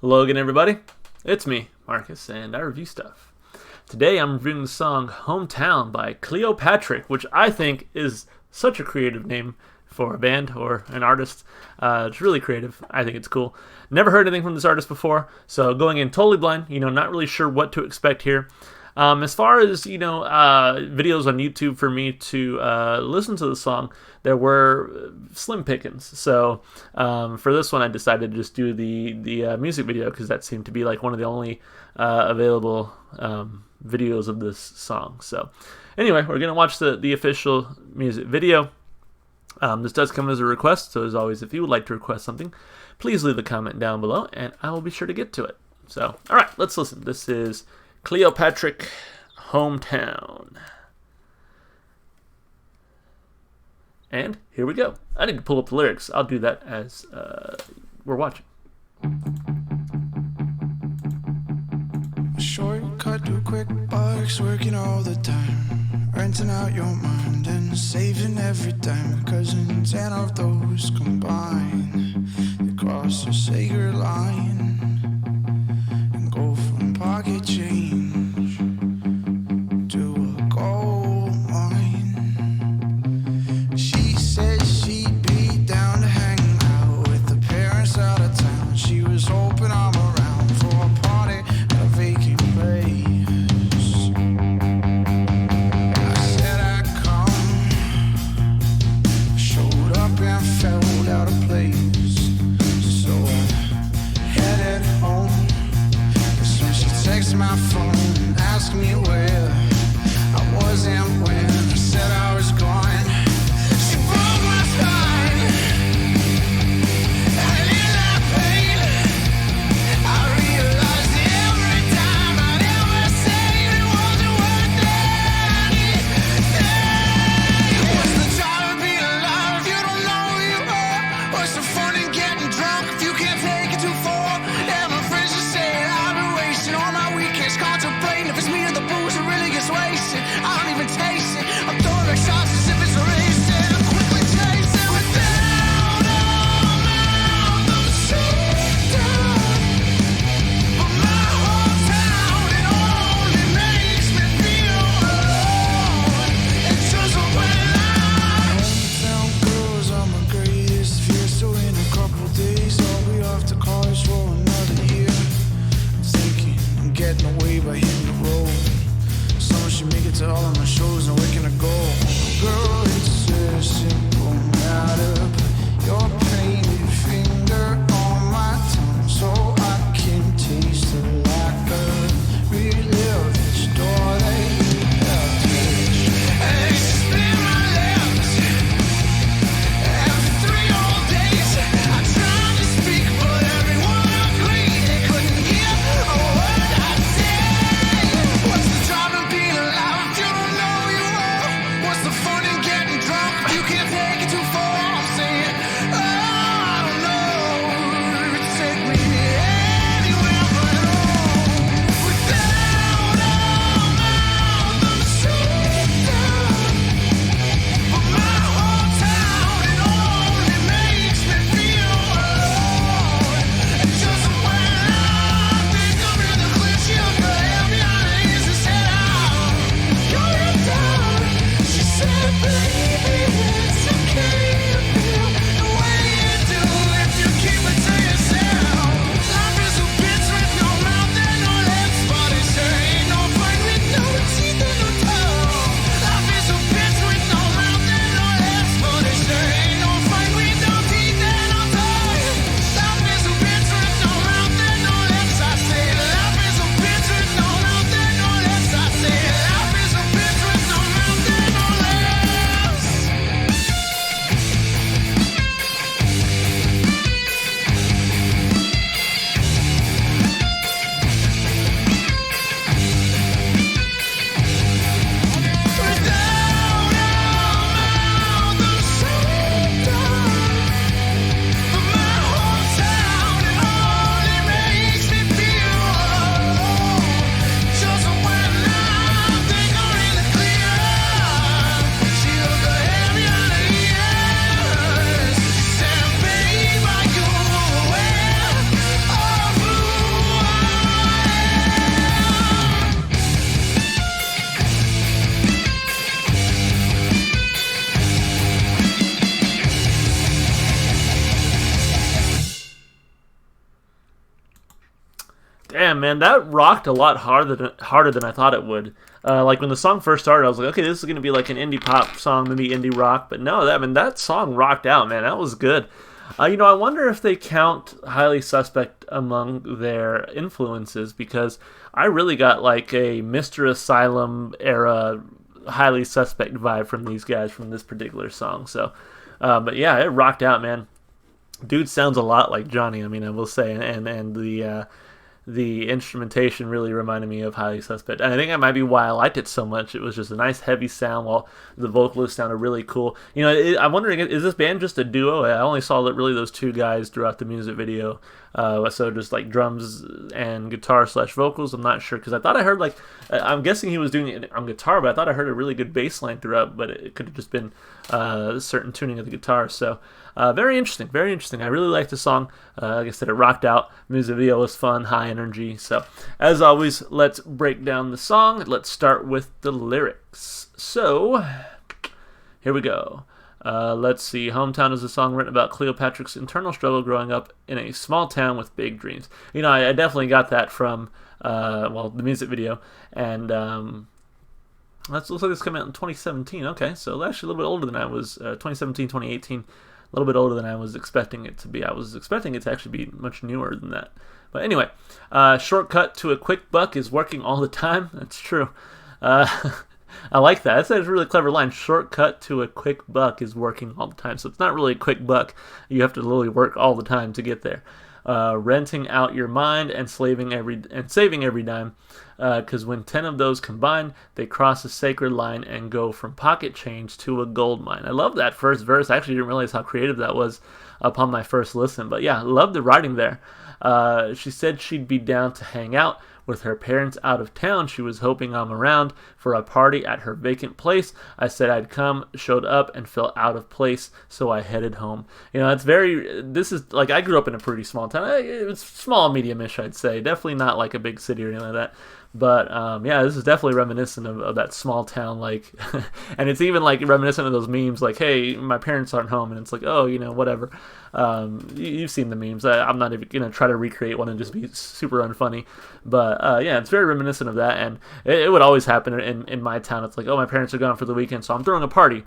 Hello again, everybody. It's me, Marcus, and I review stuff. Today I'm reviewing the song Hometown by Cleopatrick, which I think is such a creative name for a band or an artist. It's really creative. I think it's cool. Never heard anything from this artist before, so going in totally blind, not really sure what to expect here. As far as, videos on YouTube for me to listen to the song, there were slim pickings. So for this one, I decided to just do the music video because that seemed to be like one of the only available videos of this song. So anyway, we're going to watch the official music video. This does come as a request, so as always, if you would like to request something, please leave a comment down below, and I will be sure to get to it. So, all right, let's listen. This is Cleopatrick, Hometown. And here we go. I need to pull up the lyrics. I'll do that as we're watching. Shortcut to quick bucks, working all the time, renting out your mind and saving every dime. Because 10 of those combine, they cross a sacred line and go from pocket change to a gold mine. She said she'd be down to hang out with the parents out of town. She was hoping I'm around for a party at a vacant place. I said I'd come, showed up and felt out of place. So I headed home. Text my phone, ask me where I was and when I said I was gone. She broke my spine, and in that pain I realized every time I'd ever say it wasn't worth anything. What's the time of being alive if you don't know who you are? What's the fun in getting drunk if you can't take it too far? And my friends just say I've been wasting all my weekends contemplating if it's me or the booze that really gets wasted. I don't even taste it. I'm throwing back shots as if it's racing. I'm quickly chasing without a mouth of shoulder. But my hometown, it only makes me feel alone. It's just when hometown girls are my greatest fear. So in a couple days I'll be off to college for another year. Getting away by hitting the road. Someone should make it to all of my shows, and where can I go? Girl, it's a simple matter. Put your painted finger on my tongue so I can taste the lacker. Relive the door that you have touched. And spin my lips. After 3 whole days, I tried to speak, but everyone agreed they couldn't hear a word I said. What's the job of being alive if you don't know you are? What's the fun in getting Damn, man, that rocked a lot harder than I thought it would. Like when the song first started, I was like, okay, this is gonna be like an indie pop song, maybe indie rock. But no, that song rocked out, man. That was good. I wonder if they count Highly Suspect among their influences, because I really got like a Mr. Asylum era Highly Suspect vibe from these guys from this particular song. So, but yeah, it rocked out, man. Dude sounds a lot like Johnny. I mean, I will say, and the instrumentation really reminded me of Highly Suspect. And I think that might be why I liked it so much. It was just a nice heavy sound while the vocalist sounded really cool. I'm wondering, is this band just a duo? I only saw that really those two guys throughout the music video. So just like drums and guitar / vocals. I'm not sure, because I thought I heard I'm guessing he was doing it on guitar, but I thought I heard a really good bass line throughout, but it could have just been a certain tuning of the guitar. So very interesting, very interesting. I really liked the song. Like I said, it rocked out. Music video was fun, high energy. So as always, let's break down the song. Let's start with the lyrics. So here we go. Let's see. Hometown is a song written about Cleopatrick's internal struggle growing up in a small town with big dreams. I definitely got that from the music video, and looks like this came out in 2017. Okay, so actually a little bit older than I was. 2017, 2018. A little bit older than I was expecting it to be. I was expecting it to actually be much newer than that. But anyway, shortcut to a quick buck is working all the time. That's true. I like that. That's a really clever line. Shortcut to a quick buck is working all the time. So it's not really a quick buck. You have to literally work all the time to get there. Renting out your mind and saving every dime. Because when 10 of those combine, they cross a sacred line and go from pocket change to a gold mine. I love that first verse. I actually didn't realize how creative that was upon my first listen. But yeah, love the writing there. She said she'd be down to hang out. With her parents out of town, she was hoping I'm around for a party at her vacant place. I said I'd come, showed up, and felt out of place, so I headed home. This is like, I grew up in a pretty small town. It's small, medium-ish, I'd say. Definitely not like a big city or anything like that. But this is definitely reminiscent of that small town, like, and it's even like reminiscent of those memes, like, hey, my parents aren't home, and it's like, oh, whatever. You've seen the memes. I'm not even gonna try to recreate one and just be super unfunny, but it's very reminiscent of that, and it would always happen in my town. It's like, oh, my parents are gone for the weekend, so I'm throwing a party.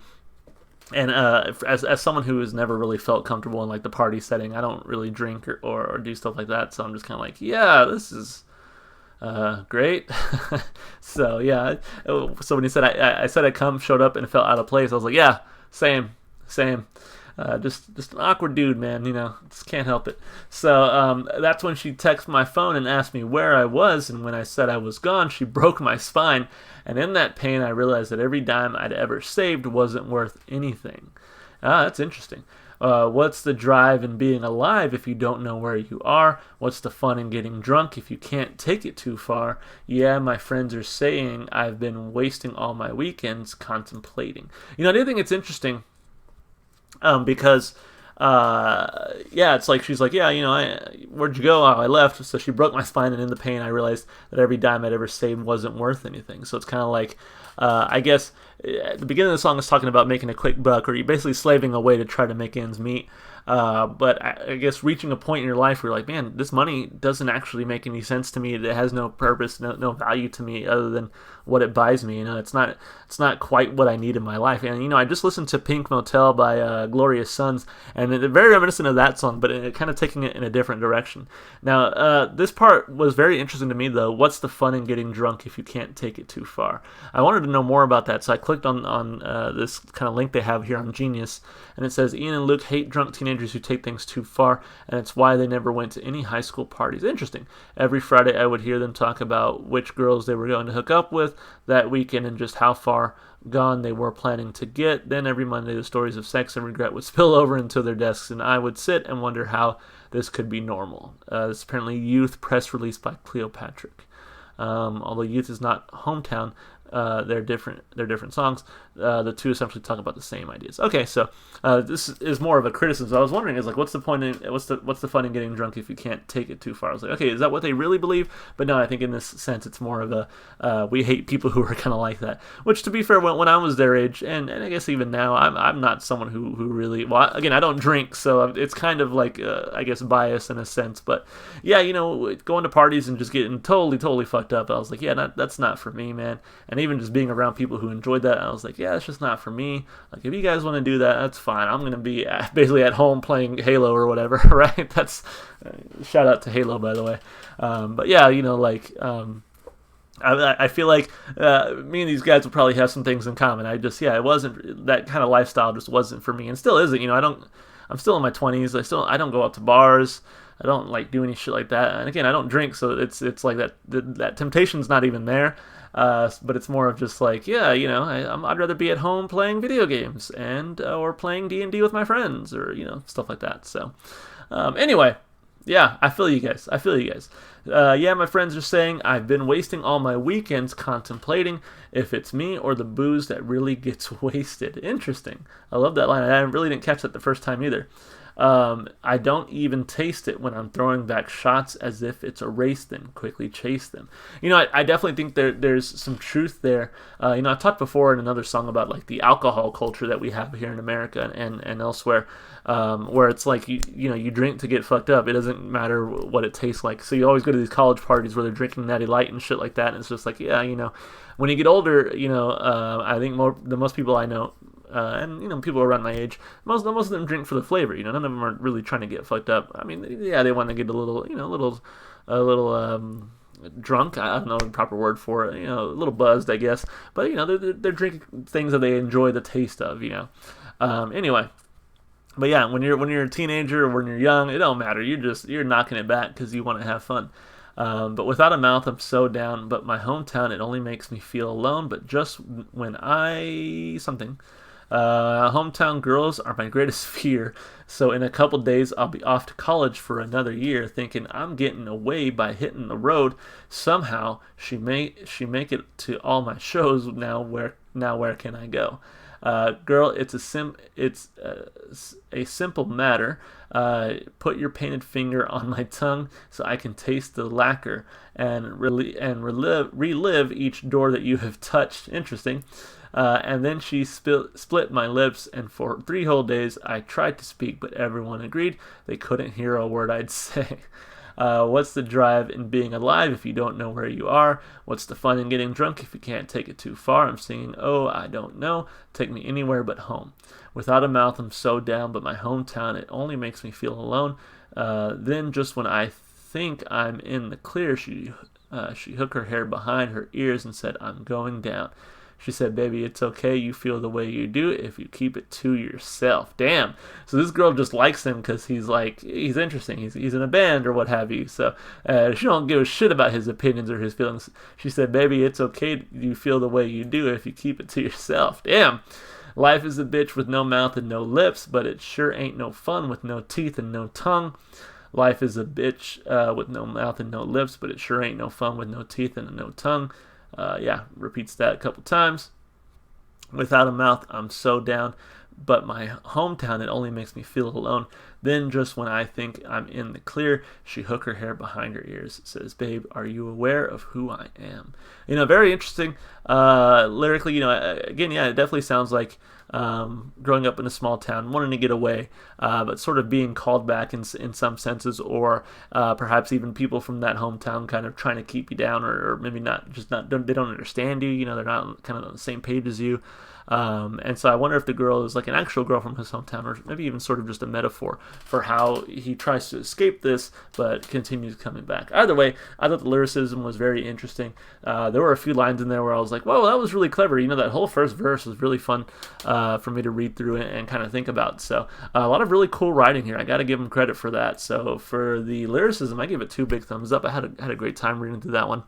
And as someone who has never really felt comfortable in like the party setting, I don't really drink or do stuff like that, so I'm just kind of like, yeah, this is great. So yeah, so when he said I said I'd come, showed up, and felt out of place, I was like, yeah, same. Just an awkward dude, man. Just can't help it. So that's when she texted my phone and asked me where I was, and when I said I was gone, she broke my spine. And in that pain, I realized that every dime I'd ever saved wasn't worth anything. That's interesting. What's the drive in being alive if you don't know where you are? What's the fun in getting drunk if you can't take it too far? Yeah, my friends are saying I've been wasting all my weekends contemplating. I do think it's interesting because it's like she's like, yeah, where'd you go? Oh, I left. So she broke my spine, and in the pain, I realized that every dime I'd ever saved wasn't worth anything. So it's kind of like, I guess at the beginning of the song is talking about making a quick buck, or you're basically slaving away to try to make ends meet. But I guess reaching a point in your life where you're like, man, this money doesn't actually make any sense to me. It has no purpose, no value to me other than what it buys me. It's not quite what I need in my life. And I just listened to Pink Motel by Glorious Sons, and it's very reminiscent of that song, but it kind of taking it in a different direction. Now, this part was very interesting to me, though. What's the fun in getting drunk if you can't take it too far? I wanted to know more about that, so I clicked on this kind of link they have here on Genius, and it says Ian and Luke hate drunk teenagers who take things too far, and it's why they never went to any high school parties. Interesting. Every Friday I would hear them talk about which girls they were going to hook up with that weekend and just how far gone they were planning to get. Then every Monday the stories of sex and regret would spill over into their desks, and I would sit and wonder how this could be normal. This is apparently Youth press release by Cleopatrick. Although Youth is not Hometown, they're different songs. The two essentially talk about the same ideas. Okay, so this is more of a criticism. I was wondering, is like, what's the point in what's the fun in getting drunk if you can't take it too far? I was like, okay, is that what they really believe? But no, I think in this sense, it's more of a we hate people who are kind of like that. Which, to be fair, when I was their age, and I guess even now, I'm not someone who really. Well, again, I don't drink, so it's kind of like I guess bias in a sense. But yeah, going to parties and just getting totally fucked up, I was like, yeah, that's not for me, man. And even just being around people who enjoyed that, I was like, yeah, it's just not for me. Like, if you guys want to do that, that's fine. I'm gonna be basically at home playing Halo or whatever, right? That's shout out to Halo, by the way. But yeah, I feel like me and these guys would probably have some things in common. It wasn't that kind of lifestyle. Just wasn't for me, and still isn't. I'm still in my 20s. I don't go out to bars. I don't like do any shit like that. And again, I don't drink, so it's like that temptation's not even there. But it's more of just like, yeah, I'd rather be at home playing video games and or playing D&D with my friends or stuff like that. So anyway, yeah, I feel you guys. Yeah, my friends are saying I've been wasting all my weekends contemplating if it's me or the booze that really gets wasted. Interesting. I love that line. I really didn't catch that the first time either. I don't even taste it when I'm throwing back shots as if it's a race, then quickly chase them. I definitely think there's some truth there. I've talked before in another song about like the alcohol culture that we have here in America and elsewhere, where it's like you drink to get fucked up. It doesn't matter what it tastes like. So you always go to these college parties where they're drinking Natty Light and shit like that, and it's just like, yeah, when you get older, I think the most people I know. And people around my age, most of them drink for the flavor. None of them are really trying to get fucked up. I mean, yeah, they want to get a little drunk. I don't know the proper word for it. A little buzzed, I guess. But they're drinking things that they enjoy the taste of. Anyway. But yeah, when you're a teenager or when you're young, it don't matter. You're knocking it back because you want to have fun. But without a mouth, I'm so down. But my hometown, it only makes me feel alone. But just when hometown girls are my greatest fear. So in a couple days, I'll be off to college for another year, thinking I'm getting away by hitting the road. Somehow she make it to all my shows. Now where can I go? Girl, it's a simple matter. Put your painted finger on my tongue so I can taste the lacquer and relive each door that you have touched. Interesting. And then she split my lips, and for 3 whole days I tried to speak, but everyone agreed they couldn't hear a word I'd say. What's the drive in being alive if you don't know where you are? What's the fun in getting drunk if you can't take it too far? I'm singing, oh, I don't know. Take me anywhere but home. Without a mouth, I'm so down, but my hometown, it only makes me feel alone. Then just when I think I'm in the clear, she hooked her hair behind her ears and said, I'm going down. She said, baby, it's okay. You feel the way you do if you keep it to yourself. Damn. So this girl just likes him because he's interesting. He's in a band or what have you. So she don't give a shit about his opinions or his feelings. She said, baby, it's okay. You feel the way you do if you keep it to yourself. Damn. Life is a bitch with no mouth and no lips, but it sure ain't no fun with no teeth and no tongue. Life is a bitch with no mouth and no lips, but it sure ain't no fun with no teeth and no tongue. Repeats that a couple times. Without a mouth, I'm so down, but my hometown, it only makes me feel alone. Then just when I think I'm in the clear, she hooked her hair behind her ears, says, babe, are you aware of who I am? Very interesting. Lyrically, again, yeah, it definitely sounds like growing up in a small town, wanting to get away, but sort of being called back in some senses, or perhaps even people from that hometown kind of trying to keep you down, or maybe they don't understand you. They're not kind of on the same page as you. And so I wonder if the girl is like an actual girl from his hometown, or maybe even sort of just a metaphor for how he tries to escape this, but continues coming back. Either way, I thought the lyricism was very interesting. There were a few lines in there where I was like, whoa, that was really clever. That whole first verse was really fun for me to read through and kind of think about. So a lot of really cool writing here. I got to give him credit for that. So for the lyricism, I give it 2 big thumbs up. I had a great time reading through that one.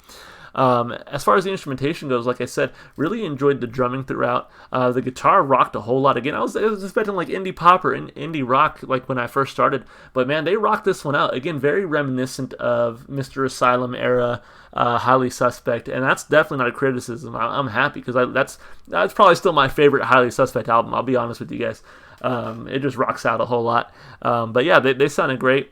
As far as the instrumentation goes, like I said, really enjoyed the drumming throughout. The guitar rocked a whole lot. Again, I was expecting like indie pop or indie rock like when I first started, but man, they rocked this one out. Again, very reminiscent of Mr. Asylum era, Highly Suspect, and that's definitely not a criticism. I'm happy because that's probably still my favorite Highly Suspect album. I'll be honest with you guys. It just rocks out a whole lot. But yeah, they sounded great.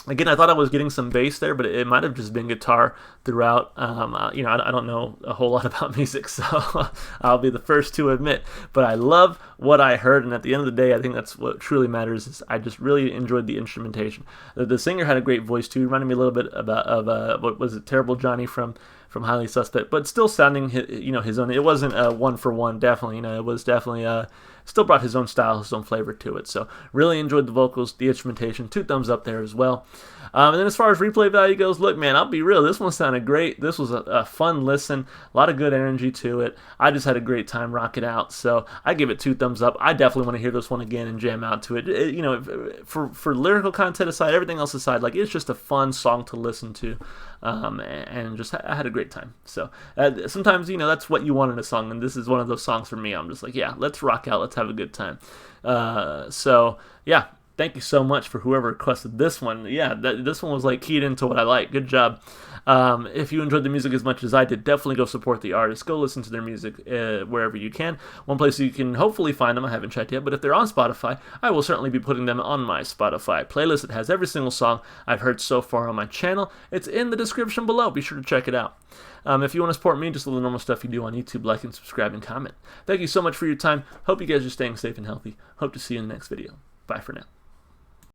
Again, I thought I was getting some bass there, but it might have just been guitar throughout. I don't know a whole lot about music, so I'll be the first to admit. But I love what I heard, and at the end of the day, I think that's what truly matters. Is I just really enjoyed the instrumentation. The singer had a great voice too. Reminded me a little bit of what was it, Terrible Johnny from Highly Suspect, but still sounding his own. It wasn't a one for one, definitely. It was definitely still brought his own style, his own flavor to it. So really enjoyed the vocals, the instrumentation. 2 thumbs up there as well. And then as far as replay value goes, look, man, I'll be real. This one sounded great. This was a fun listen. A lot of good energy to it. I just had a great time rocking out. So I give it 2 thumbs up. I definitely want to hear this one again and jam out to it. For lyrical content aside, everything else aside, like it's just a fun song to listen to. And just I had a great time. So sometimes that's what you want in a song, and this is one of those songs for me. I'm just like, yeah, let's rock out, let's have a good time. So yeah, thank you so much for whoever requested this one. Yeah, this one was like keyed into what I like. Good job. If you enjoyed the music as much as I did, definitely go support the artist. Go listen to their music wherever you can. One place you can hopefully find them, I haven't checked yet, but if they're on Spotify, I will certainly be putting them on my Spotify playlist. It has every single song I've heard so far on my channel. It's in the description below. Be sure to check it out. If you want to support me, just all the normal stuff you do on YouTube, like and subscribe and comment. Thank you so much for your time. Hope you guys are staying safe and healthy. Hope to see you in the next video. Bye for now.